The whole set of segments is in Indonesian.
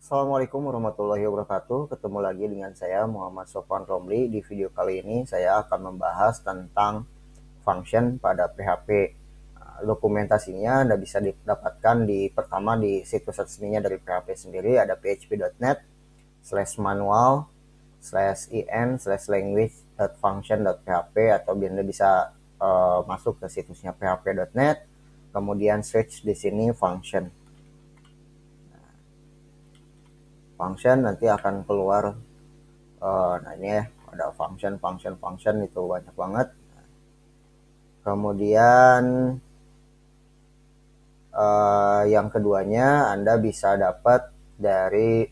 Assalamualaikum warahmatullahi wabarakatuh. Ketemu lagi dengan saya Muhammad Sofwan Romli. Di video kali ini saya akan membahas tentang function pada PHP. Dokumentasinya Anda bisa didapatkan di situs resminya dari PHP sendiri, ada php.net /manual /in/language.function.php, atau Anda bisa masuk ke situsnya php.net, kemudian search di sini function. Function nanti akan keluar. Nah ini ya, ada function itu banyak banget. Kemudian yang keduanya Anda bisa dapat dari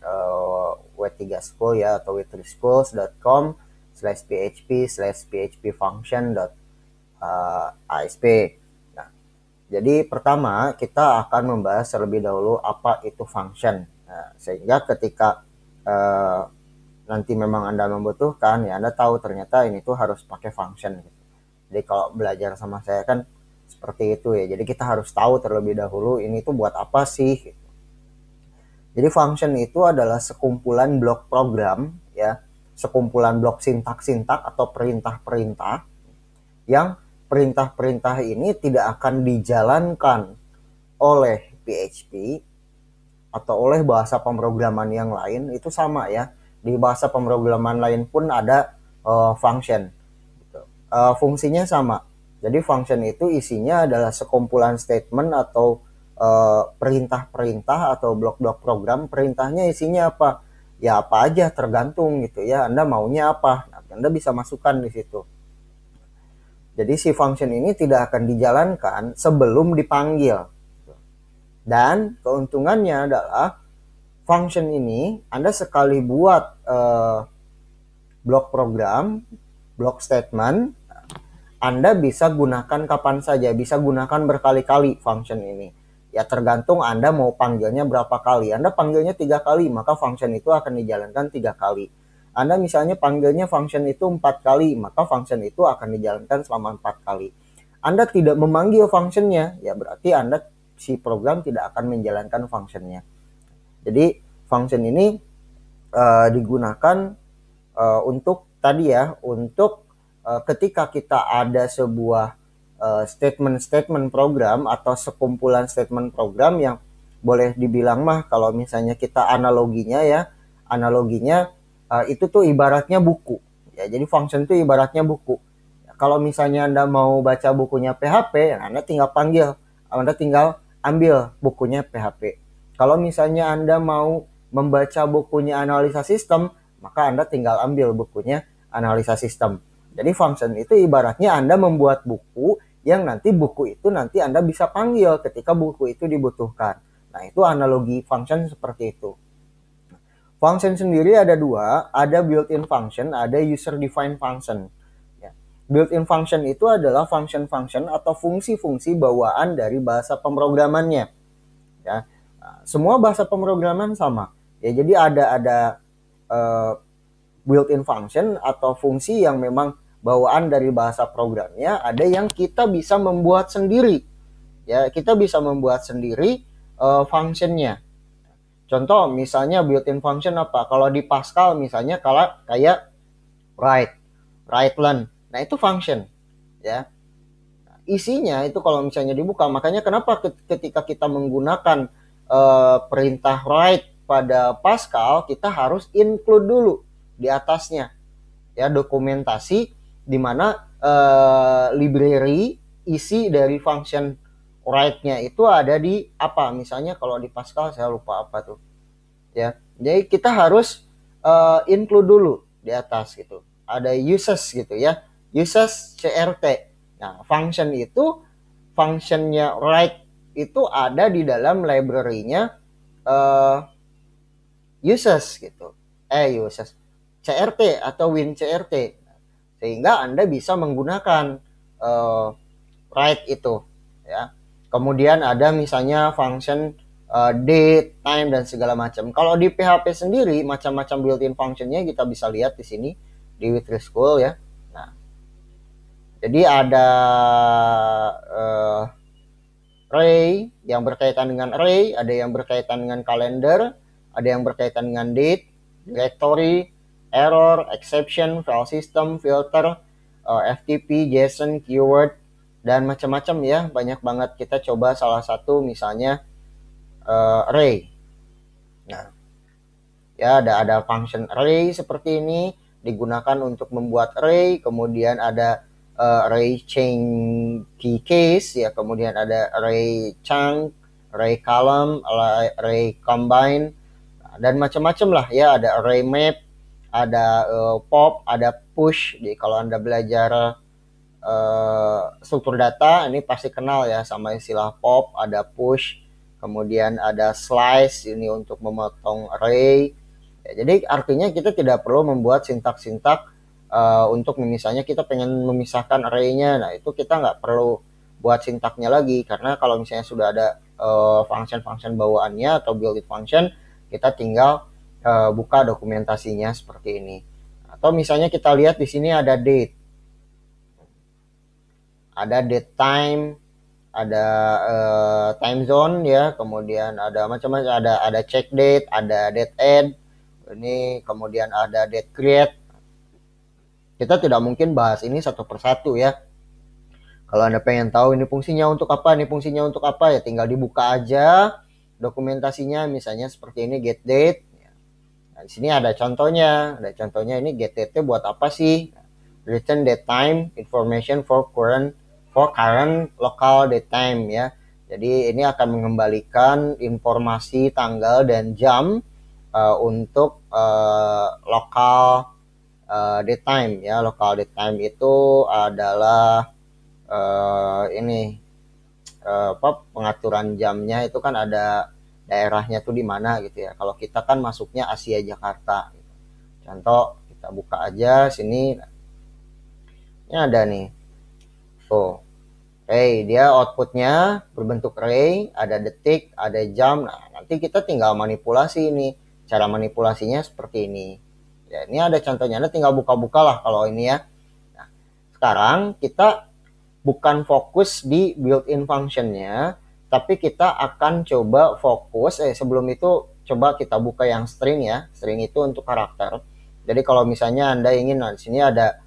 w3 school ya, atau w3schools.com/php/function.asp. Nah, jadi pertama kita akan membahas terlebih dahulu apa itu function. Nah, sehingga ketika nanti memang Anda membutuhkan, ya Anda tahu ternyata ini tuh harus pakai function gitu. Jadi kalau belajar sama saya kan seperti itu ya. Jadi kita harus tahu terlebih dahulu ini tuh buat apa sih gitu. Jadi function itu adalah sekumpulan blok program ya, sekumpulan blok sintak-sintak atau perintah-perintah, yang perintah-perintah ini tidak akan dijalankan oleh PHP atau oleh bahasa pemrograman yang lain. Itu sama ya, di bahasa pemrograman lain pun ada function gitu. Fungsinya sama. Jadi function itu isinya adalah sekumpulan statement atau perintah-perintah atau blok-blok program. Perintahnya isinya apa? Ya apa aja, tergantung gitu ya. Anda maunya apa? Nah, Anda bisa masukkan di situ. Jadi si function ini tidak akan dijalankan sebelum dipanggil. Dan keuntungannya adalah function ini Anda sekali buat blok program, blok statement, Anda bisa gunakan kapan saja, bisa gunakan berkali-kali function ini. Ya tergantung Anda mau panggilnya berapa kali. Anda panggilnya 3 kali, maka function itu akan dijalankan 3 kali. Anda misalnya panggilnya function itu 4 kali, maka function itu akan dijalankan selama 4 kali. Anda tidak memanggil functionnya, ya berarti si program tidak akan menjalankan functionnya. Jadi function ini digunakan untuk tadi ya, untuk ketika kita ada sebuah statement program atau sekumpulan statement program yang boleh dibilang mah kalau misalnya kita analoginya itu tuh ibaratnya buku ya. Jadi function itu ibaratnya buku. Kalau misalnya Anda mau baca bukunya PHP, Anda tinggal ambil bukunya PHP. Kalau misalnya Anda mau membaca bukunya analisa sistem, maka Anda tinggal ambil bukunya analisa sistem. Jadi function itu ibaratnya Anda membuat buku yang nanti buku itu nanti Anda bisa panggil ketika buku itu dibutuhkan. Nah, itu analogi function seperti itu. Function sendiri ada dua, ada built-in function, ada user-defined function. Ya. Built-in function itu adalah function-function atau fungsi-fungsi bawaan dari bahasa pemrogramannya. Ya. Semua bahasa pemrograman sama. Ya, jadi ada built-in function atau fungsi yang memang bawaan dari bahasa programnya, ada yang kita bisa membuat sendiri. Ya, kita bisa membuat sendiri functionnya. Contoh misalnya built-in function apa? Kalau di Pascal misalnya kayak write learn. Nah, itu function ya. Isinya itu kalau misalnya dibuka, makanya kenapa ketika kita menggunakan perintah write pada Pascal, kita harus include dulu di atasnya ya dokumentasi di mana library isi dari function write-nya itu ada di apa. Misalnya kalau di Pascal saya lupa apa tuh ya. Jadi kita harus include dulu di atas gitu. Ada uses gitu ya. Uses CRT. Nah, functionnya write itu ada di dalam library-nya uses gitu. Uses CRT atau WinCRT. Sehingga Anda bisa menggunakan write itu ya. Kemudian ada misalnya function date, time, dan segala macam. Kalau di PHP sendiri macam-macam built-in functionnya kita bisa lihat di sini di W3 School ya. Nah, jadi ada array yang berkaitan dengan array, ada yang berkaitan dengan kalender, ada yang berkaitan dengan date, directory, error, exception, file system, filter, FTP, JSON, keyword, dan macam-macam ya. Banyak banget. Kita coba salah satu misalnya array. Nah, ya ada function array seperti ini digunakan untuk membuat array, kemudian ada array chain key case ya, kemudian ada array chunk, array column, array combine, dan macam-macam lah ya. Ada array map, ada pop, ada push. Jadi kalau Anda belajar struktur data ini pasti kenal ya sama istilah pop, ada push, kemudian ada slice ini untuk memotong array. Ya, jadi artinya kita tidak perlu membuat sintak-sintak untuk misalnya kita pengen memisahkan array-nya. Nah, itu kita nggak perlu buat sintaknya lagi, karena kalau misalnya sudah ada function-function bawaannya atau built-in function, kita tinggal buka dokumentasinya seperti ini. Atau misalnya kita lihat di sini ada date. Ada date time, ada time zone ya, kemudian ada macam-macam, ada check date, ada date add, ini kemudian ada date create. Kita tidak mungkin bahas ini satu persatu ya. Kalau Anda pengen tahu ini fungsinya untuk apa, ini fungsinya untuk apa, ya tinggal dibuka aja dokumentasinya, misalnya seperti ini get date. Nah, di sini ada contohnya, ini get date buat apa sih? Return date time information for current local date time ya. Jadi ini akan mengembalikan informasi tanggal dan jam untuk lokal date time ya. Local date time itu adalah ini pengaturan jamnya itu kan ada daerahnya tuh di mana gitu ya. Kalau kita kan masuknya Asia Jakarta. Contoh kita buka aja sini. Ini ada nih. Tuh. Oke, dia outputnya berbentuk array, ada detik, ada jam. Nah, nanti kita tinggal manipulasi ini. Cara manipulasinya seperti ini. Ya, ini ada contohnya. Anda tinggal buka-buka lah kalau ini ya. Nah, sekarang kita bukan fokus di built-in functionnya, tapi kita akan coba fokus. Sebelum itu coba kita buka yang string ya. String itu untuk karakter. Jadi kalau misalnya Anda ingin, nah di sini ada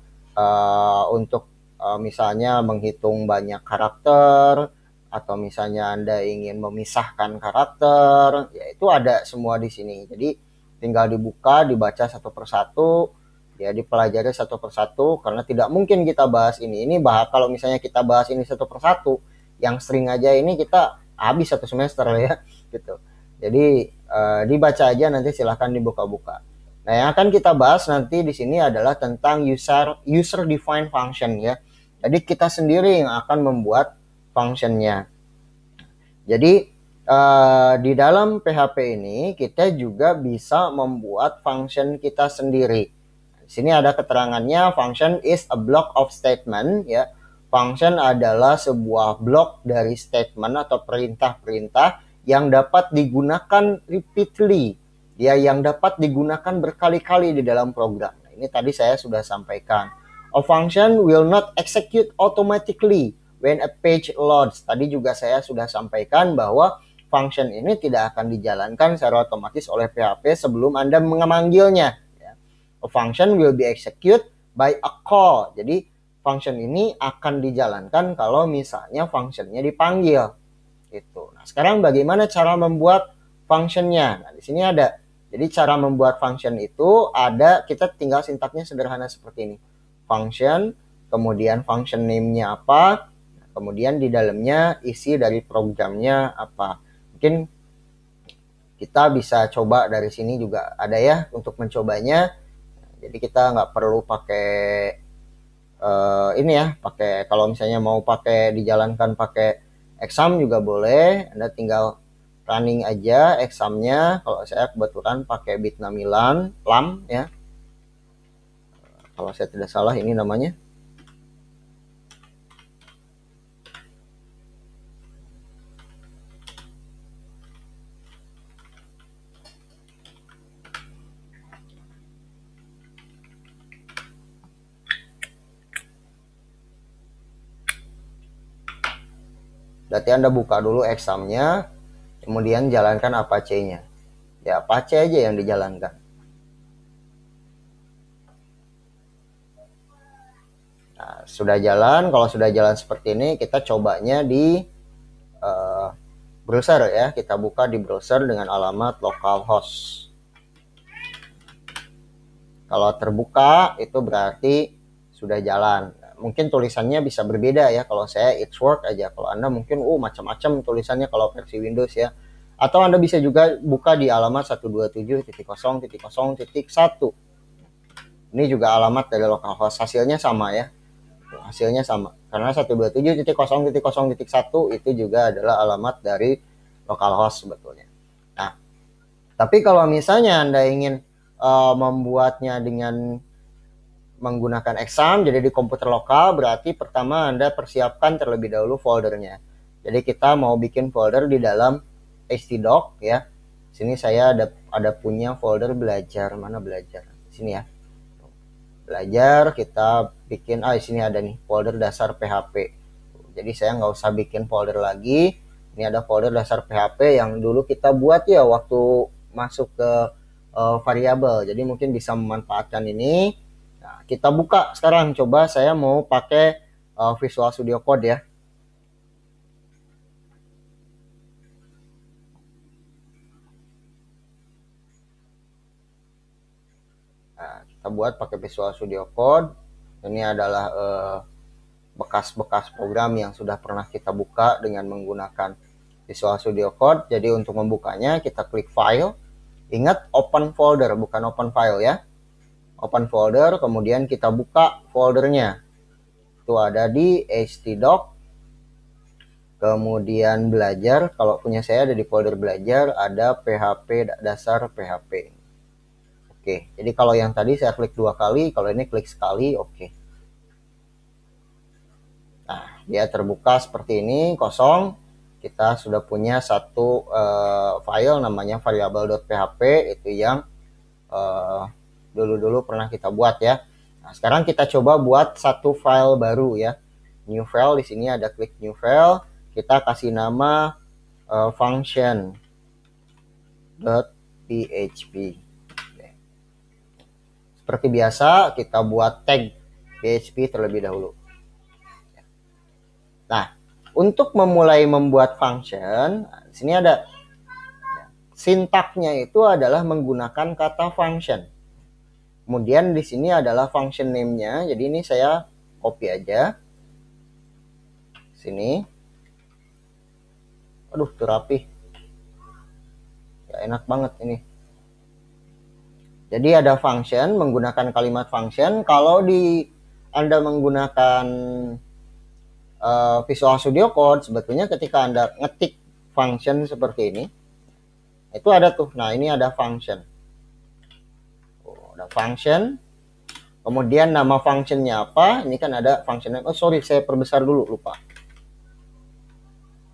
untuk misalnya menghitung banyak karakter, atau misalnya Anda ingin memisahkan karakter, ya itu ada semua di sini. Jadi tinggal dibuka, dibaca satu persatu, ya dipelajari satu persatu, karena tidak mungkin kita bahas ini. Kalau misalnya kita bahas ini satu persatu, yang string aja ini kita habis satu semester ya, gitu. Jadi dibaca aja, nanti silahkan dibuka-buka. Nah, yang akan kita bahas nanti di sini adalah tentang user defined function ya. Jadi kita sendiri yang akan membuat functionnya. Jadi di dalam PHP ini kita juga bisa membuat function kita sendiri. Di sini ada keterangannya, function is a block of statement ya. Function adalah sebuah blok dari statement atau perintah-perintah yang dapat digunakan repeatedly. Ya, yang dapat digunakan berkali-kali di dalam program. Nah, ini tadi saya sudah sampaikan. A function will not execute automatically when a page loads. Tadi juga saya sudah sampaikan bahwa function ini tidak akan dijalankan secara otomatis oleh PHP sebelum Anda memanggilnya. A function will be executed by a call. Jadi function ini akan dijalankan kalau misalnya functionnya dipanggil. Gitu. Nah, sekarang bagaimana cara membuat functionnya? Nah, di sini ada. Jadi cara membuat function itu ada, kita tinggal sintaknya sederhana seperti ini. Function, kemudian function name-nya apa, kemudian di dalamnya isi dari programnya apa. Mungkin kita bisa coba dari sini juga ada ya untuk mencobanya. Jadi kita nggak perlu pakai ini ya, kalau misalnya mau dijalankan pakai exam juga boleh. Anda tinggal running aja examnya. Kalau saya kebetulan pakai Bitnami LAM ya. Kalau saya tidak salah ini namanya. Berarti Anda buka dulu examnya, kemudian jalankan Apache-nya. Ya Apache aja yang dijalankan. Nah, sudah jalan, kalau sudah jalan seperti ini kita cobanya di browser ya. Kita buka di browser dengan alamat localhost. Kalau terbuka itu berarti sudah jalan. Mungkin tulisannya bisa berbeda ya. Kalau saya it's work aja. Kalau Anda mungkin macam-macam tulisannya kalau versi Windows ya. Atau Anda bisa juga buka di alamat 127.0.0.1. Ini juga alamat dari localhost. Hasilnya sama ya. Hasilnya sama. Karena 127.0.0.1 itu juga adalah alamat dari localhost sebetulnya. Nah, tapi kalau misalnya Anda ingin membuatnya dengan menggunakan exam, jadi di komputer lokal, berarti pertama Anda persiapkan terlebih dahulu foldernya. Jadi kita mau bikin folder di dalam htdoc ya. Sini saya ada punya folder belajar, mana belajar? Sini ya. Belajar, kita bikin, di sini ada nih folder dasar PHP. Jadi saya nggak usah bikin folder lagi. Ini ada folder dasar PHP yang dulu kita buat ya waktu masuk ke variabel. Jadi mungkin bisa memanfaatkan ini. Nah, kita buka sekarang. Coba saya mau pakai Visual Studio Code ya. Nah, kita buat pakai Visual Studio Code. Ini adalah bekas-bekas program yang sudah pernah kita buka dengan menggunakan Visual Studio Code. Jadi untuk membukanya kita klik File. Ingat open folder bukan open file ya. Open folder, kemudian kita buka foldernya. Itu ada di htdoc. Kemudian belajar, kalau punya saya ada di folder belajar, ada PHP dasar PHP. Oke, jadi kalau yang tadi saya klik 2 kali, kalau ini klik sekali, oke. Nah, dia terbuka seperti ini, kosong. Kita sudah punya satu file namanya variable.php, itu yang dulu-dulu pernah kita buat ya. Nah, sekarang kita coba buat satu file baru ya. New file, di sini ada klik new file. Kita kasih nama function.php. Seperti biasa, kita buat tag PHP terlebih dahulu. Nah, untuk memulai membuat function, di sini ada sintaknya itu adalah menggunakan kata function. Kemudian di sini adalah function name-nya. Jadi ini saya copy aja. Sini. Aduh, terapi. Ya, enak banget ini. Jadi ada function, menggunakan kalimat function. Kalau Anda menggunakan Visual Studio Code, sebetulnya ketika Anda ngetik function seperti ini, itu ada tuh. Nah, ini ada function. Ada function. Kemudian nama functionnya apa? Ini kan ada functionnya. Oh sorry, saya perbesar dulu, lupa.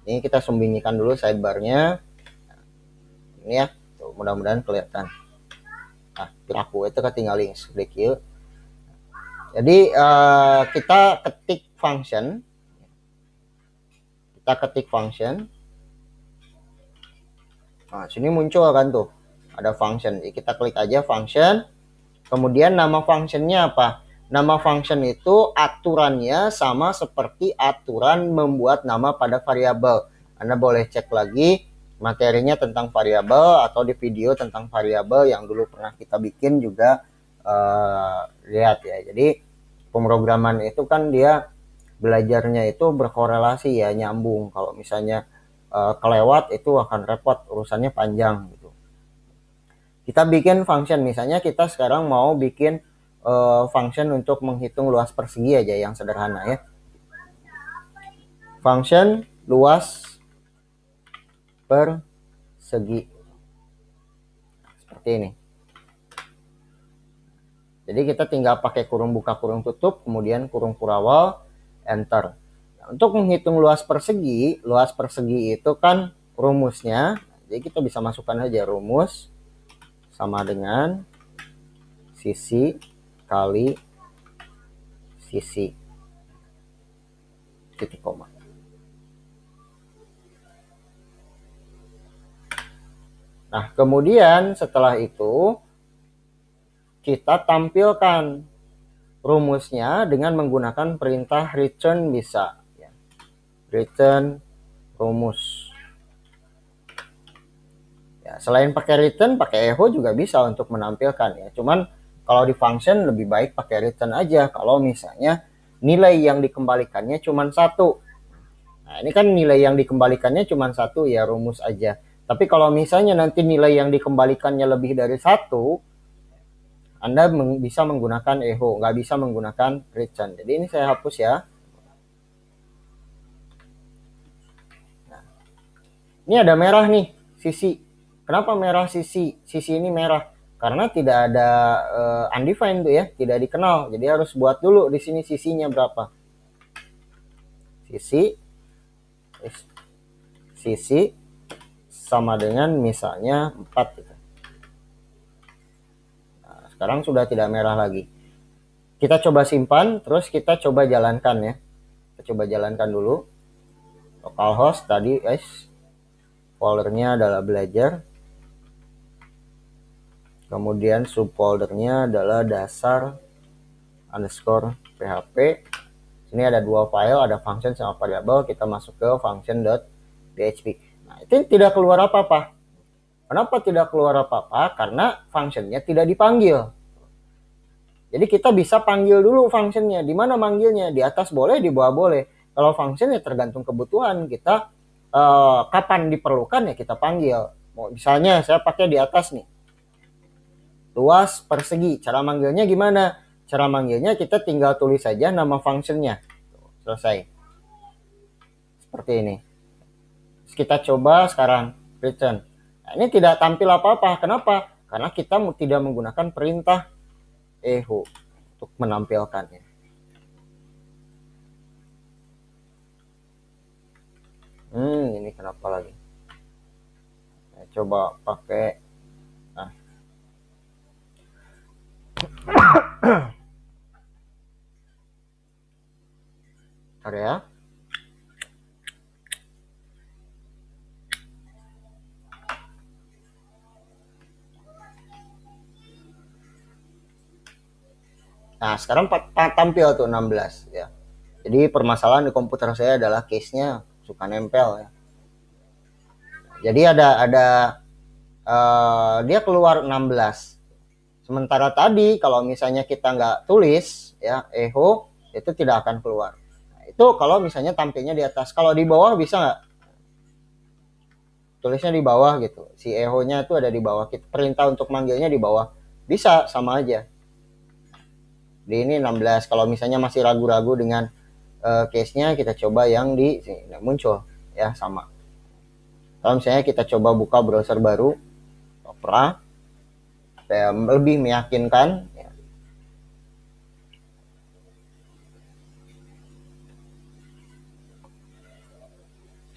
Ini kita sembunyikan dulu sidebarnya. Ini ya, mudah-mudahan kelihatan. Nah, piraku itu ketinggalan klik yuk. Jadi kita ketik function. Kita ketik function. Nah, sini muncul kan tuh. Ada function. Jadi kita klik aja function. Kemudian nama functionnya apa? Nama function itu aturannya sama seperti aturan membuat nama pada variabel. Anda boleh cek lagi materinya tentang variabel atau di video tentang variabel yang dulu pernah kita bikin juga lihat ya. Jadi pemrograman itu kan dia belajarnya itu berkorelasi ya, nyambung. Kalau misalnya kelewat itu akan repot, urusannya panjang gitu. Kita bikin function, misalnya kita sekarang mau bikin function untuk menghitung luas persegi aja yang sederhana ya. Function luas persegi seperti ini. Jadi kita tinggal pakai kurung buka kurung tutup, kemudian kurung kurawal, enter. Nah, untuk menghitung luas persegi itu kan rumusnya, jadi kita bisa masukkan aja rumus sama dengan sisi kali sisi titik koma. Nah, kemudian setelah itu kita tampilkan rumusnya dengan menggunakan perintah return bisa. Return rumus. Ya, selain pakai return, pakai echo juga bisa untuk menampilkan ya. Cuman kalau di function lebih baik pakai return aja. Kalau misalnya nilai yang dikembalikannya cuma satu. Nah, ini kan nilai yang dikembalikannya cuma satu ya, rumus aja. Tapi kalau misalnya nanti nilai yang dikembalikannya lebih dari satu, Anda bisa menggunakan echo, nggak bisa menggunakan return. Jadi ini saya hapus ya. Nah, ini ada merah nih, sisi. Kenapa merah sisi? Sisi ini merah karena tidak ada undefined tuh ya, tidak dikenal. Jadi harus buat dulu di sini sisinya berapa. Sisi sama dengan misalnya 4 gitu. Nah, sekarang sudah tidak merah lagi. Kita coba simpan, terus kita coba jalankan ya. Kita coba jalankan dulu. Localhost tadi guys, foldernya adalah belajar. Kemudian subfoldernya adalah dasar underscore php. Ini ada dua file, ada function sama variable. Kita masuk ke function.php. Nah, itu tidak keluar apa-apa. Kenapa tidak keluar apa-apa? Karena functionnya tidak dipanggil. Jadi kita bisa panggil dulu functionnya. Di mana manggilnya? Di atas boleh, di bawah boleh. Kalau functionnya tergantung kebutuhan kita, kapan diperlukan ya kita panggil. Misalnya saya pakai di atas nih, luas persegi. Cara manggilnya gimana? Cara manggilnya kita tinggal tulis saja nama functionnya. Selesai. Seperti ini. Terus kita coba sekarang return. Nah, ini tidak tampil apa-apa. Kenapa? Karena kita tidak menggunakan perintah echo untuk menampilkannya. Ini kenapa lagi? Saya coba pakai. Nah. Bentar ya. Nah, sekarang tampil tuh 16 ya. Jadi permasalahan di komputer saya adalah case-nya suka nempel ya. Jadi dia keluar 16. Sementara tadi kalau misalnya kita nggak tulis ya echo, itu tidak akan keluar. Nah, itu kalau misalnya tampilnya di atas. Kalau di bawah bisa nggak? Tulisnya di bawah gitu. Si echo-nya itu ada di bawah. Perintah untuk manggilnya di bawah. Bisa, sama aja. Di ini 16. Kalau misalnya masih ragu-ragu dengan case-nya, kita coba yang di sini. Nah, muncul ya, sama. Kalau misalnya kita coba buka browser baru, Opera, lebih meyakinkan ya.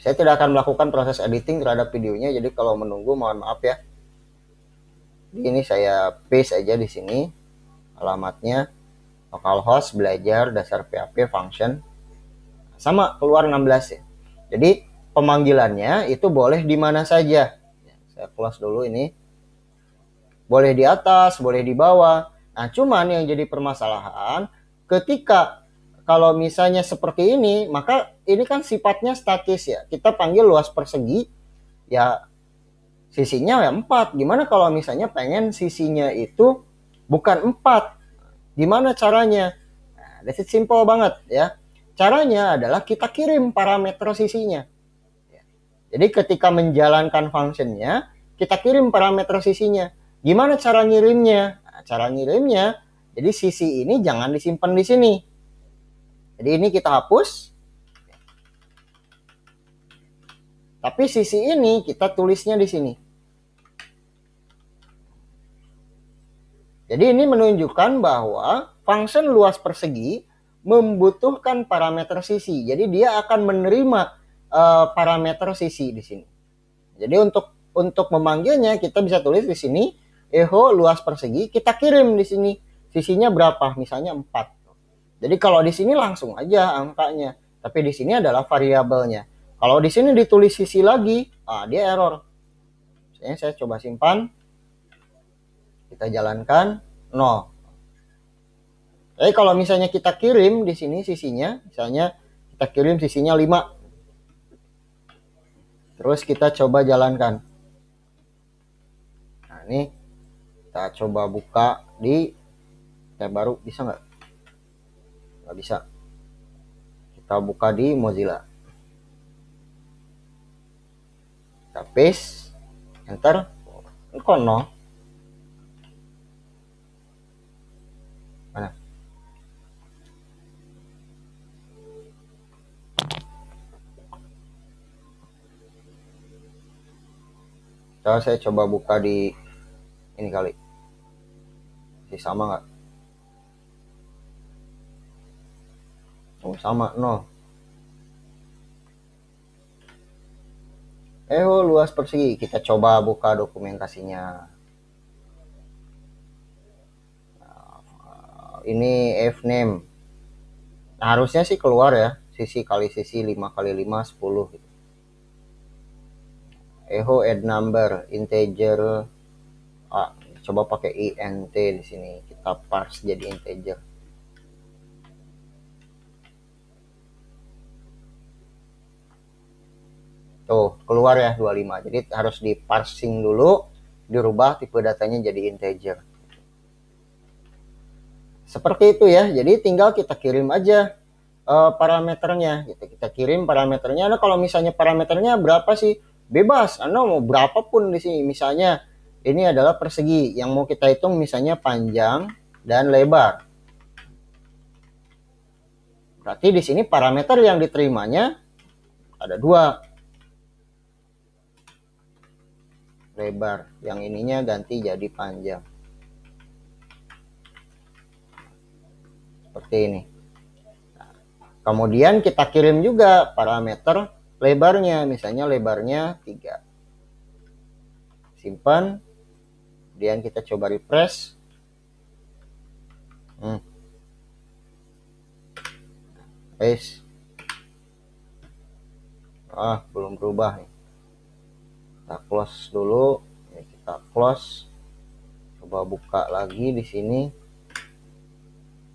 Saya tidak akan melakukan proses editing terhadap videonya, jadi kalau menunggu mohon maaf ya. Ini saya paste aja di sini alamatnya, localhost belajar dasar PHP function, sama keluar 16 ya. Jadi pemanggilannya itu boleh di mana saja. Saya close dulu ini. Boleh di atas, boleh di bawah. Nah, cuman yang jadi permasalahan ketika kalau misalnya seperti ini, maka ini kan sifatnya statis ya. Kita panggil luas persegi, ya sisinya ya 4. Gimana kalau misalnya pengen sisinya itu bukan 4? Gimana caranya? Nah, that's it, simple banget ya. Caranya adalah kita kirim parameter sisinya. Jadi ketika menjalankan functionnya, kita kirim parameter sisinya. Gimana cara ngirimnya? Nah, cara ngirimnya, jadi sisi ini jangan disimpan di sini. Jadi ini kita hapus. Tapi sisi ini kita tulisnya di sini. Jadi ini menunjukkan bahwa function luas persegi membutuhkan parameter sisi. Jadi dia akan menerima parameter sisi di sini. Jadi untuk memanggilnya kita bisa tulis di sini echo luas persegi, kita kirim di sini sisinya berapa, misalnya 4. Jadi kalau di sini langsung aja angkanya, tapi di sini adalah variabelnya. Kalau di sini ditulis sisi lagi, dia error. Misalnya saya coba simpan, kita jalankan 0. Jadi kalau misalnya kita kirim di sini sisinya, misalnya kita kirim sisinya 5. Terus kita coba jalankan. Nah, ini kita coba buka di tab baru, bisa nggak? Nggak bisa. Kita buka di Mozilla. Kita paste, enter, kok 0? Mana? Saya coba buka di ini kali. Masih sama nggak? Oh, sama 0. Luas persegi. Kita coba buka dokumentasinya. Nah, ini F-name. Nah, harusnya sih keluar ya. Sisi kali sisi 5 kali 5 10 gitu. Add number integer. Coba pakai int di sini. Kita parse jadi integer. Tuh, keluar ya 25. Jadi harus di parsing dulu, dirubah tipe datanya jadi integer. Seperti itu ya. Jadi tinggal kita kirim aja parameternya gitu. Kita kirim parameternya. Nah, kalau misalnya parameternya berapa sih? Bebas. Anda mau berapapun di sini. Misalnya ini adalah persegi yang mau kita hitung, misalnya panjang dan lebar. Berarti di sini parameter yang diterimanya ada 2. Lebar. Yang ininya ganti jadi panjang. Seperti ini. Kemudian kita kirim juga parameter lebarnya. Misalnya lebarnya 3. Simpan. Kemudian kita coba refresh. Belum berubah nih. Kita close dulu. Kita close. Coba buka lagi di sini.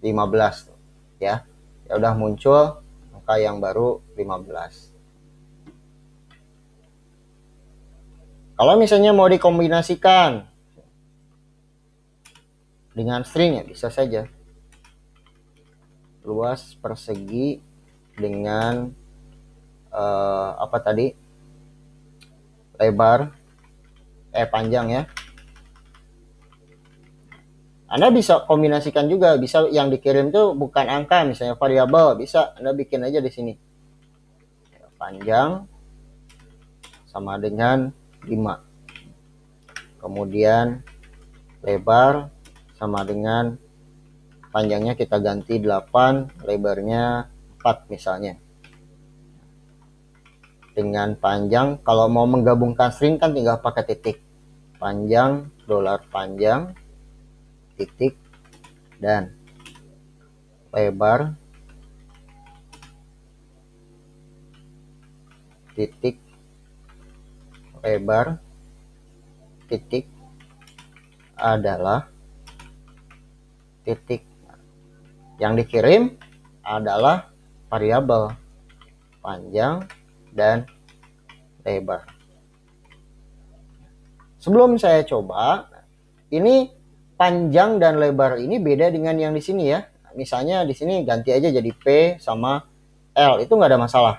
15 tuh, ya. Ya udah muncul angka yang baru 15. Kalau misalnya mau dikombinasikan dengan string ya bisa saja. Luas persegi dengan apa tadi? Lebar panjang ya. Anda bisa kombinasikan juga, bisa yang dikirim tuh bukan angka, misalnya variabel, bisa Anda bikin aja di sini. Panjang sama dengan 5. Kemudian lebar sama dengan panjangnya kita ganti 8, lebarnya 4 misalnya. Dengan panjang, kalau mau menggabungkan string kan tinggal pakai titik. Panjang, $panjang, titik, dan lebar, titik, lebar, titik, adalah titik. Yang dikirim adalah variabel panjang dan lebar. Sebelum saya coba, ini panjang dan lebar ini beda dengan yang di sini ya. Misalnya di sini ganti aja jadi P sama L, itu nggak ada masalah.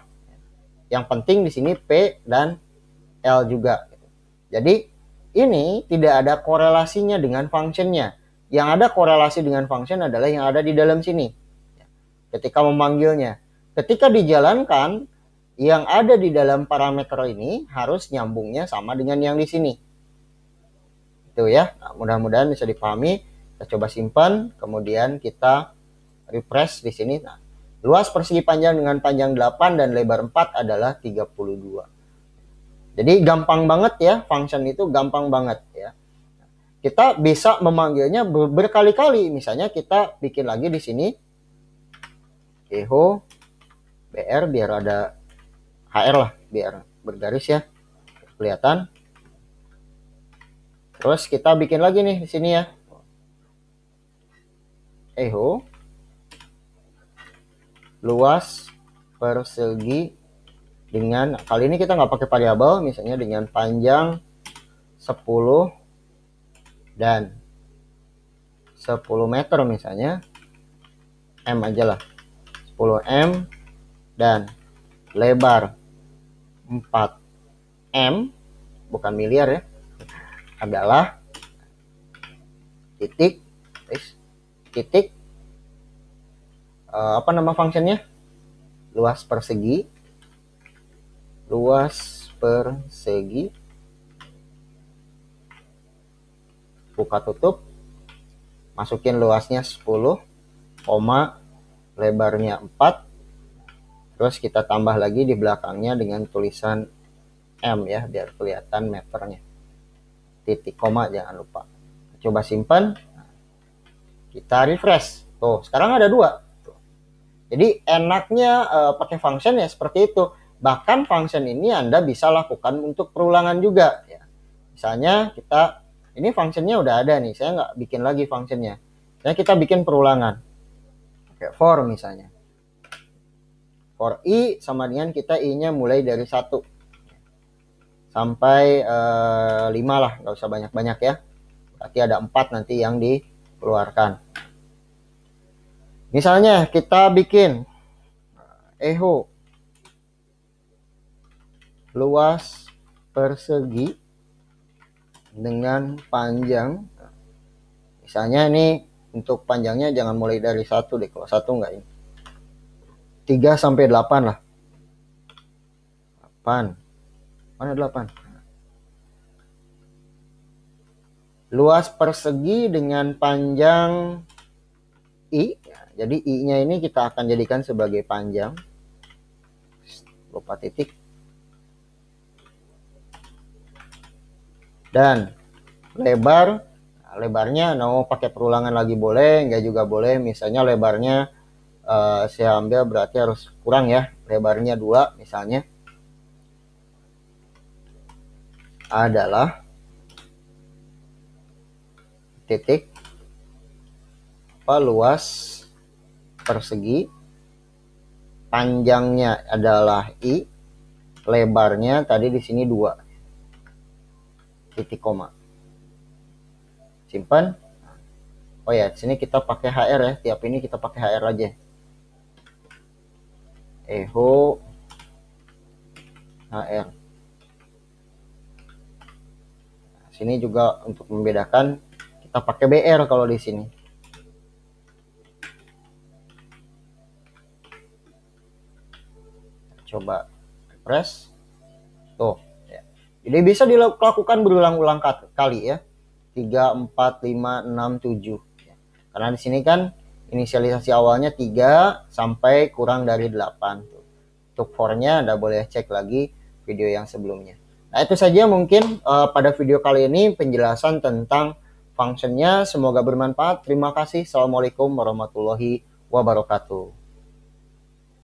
Yang penting di sini P dan L juga. Jadi ini tidak ada korelasinya dengan functionnya. Yang ada korelasi dengan function adalah yang ada di dalam sini. Ketika memanggilnya, ketika dijalankan, yang ada di dalam parameter ini harus nyambungnya sama dengan yang di sini. Itu ya. Nah, mudah-mudahan bisa dipahami. Kita coba simpan, kemudian kita refresh di sini. Nah, luas persegi panjang dengan panjang 8 dan lebar 4 adalah 32. Jadi gampang banget ya, function itu gampang banget ya. Kita bisa memanggilnya berkali-kali. Misalnya kita bikin lagi di sini echo br, biar ada hr lah, biar bergaris ya, kelihatan. Terus kita bikin lagi nih di sini ya. Eho luas persegi dengan, kali ini kita nggak pakai variabel, misalnya dengan panjang 10 dan 10 meter misalnya, M aja lah, 10 M dan lebar 4 M, bukan miliar ya, adalah titik apa nama fungsinya, luas persegi buka tutup, masukin luasnya 10, lebarnya 4, terus kita tambah lagi di belakangnya dengan tulisan M ya, biar kelihatan meternya, titik koma jangan lupa. Coba simpan, kita refresh. Tuh, sekarang ada 2. Jadi enaknya pakai function ya seperti itu. Bahkan function ini Anda bisa lakukan untuk perulangan juga ya. Misalnya kita, ini functionnya udah ada nih, saya nggak bikin lagi functionnya. Nah, kita bikin perulangan. Kayak for misalnya. For i sama dengan kita i-nya mulai dari 1 sampai 5 lah, nggak usah banyak-banyak ya. Berarti ada 4 nanti yang dikeluarkan. Misalnya kita bikin eho luas persegi dengan panjang, misalnya ini untuk panjangnya jangan mulai dari 1 deh, kalau 1 enggak ini, 3 sampai 8 lah. 8. Mana 8? Luas persegi dengan panjang I. Jadi I-nya ini kita akan jadikan sebagai panjang. Lupa titik. Dan lebar, nah, lebarnya mau pakai perulangan lagi boleh, enggak juga boleh. Misalnya lebarnya saya ambil berarti harus kurang ya, lebarnya 2 misalnya, adalah titik luas persegi, panjangnya adalah I, lebarnya tadi di sini 2, titik koma. Simpan. Oh ya, di sini kita pakai HR ya, tiap ini kita pakai HR aja. Eho HR. Nah, sini juga untuk membedakan kita pakai BR kalau di sini. Coba press. Tuh. Ya. Jadi bisa dilakukan berulang-ulang kali ya. 3, 4, 5, 6, 7. Ya. Karena di sini kan inisialisasi awalnya 3 sampai kurang dari 8. Untuk for-nya Anda boleh cek lagi video yang sebelumnya. Nah, itu saja mungkin pada video kali ini penjelasan tentang functionnya. Semoga bermanfaat. Terima kasih. Assalamualaikum warahmatullahi wabarakatuh.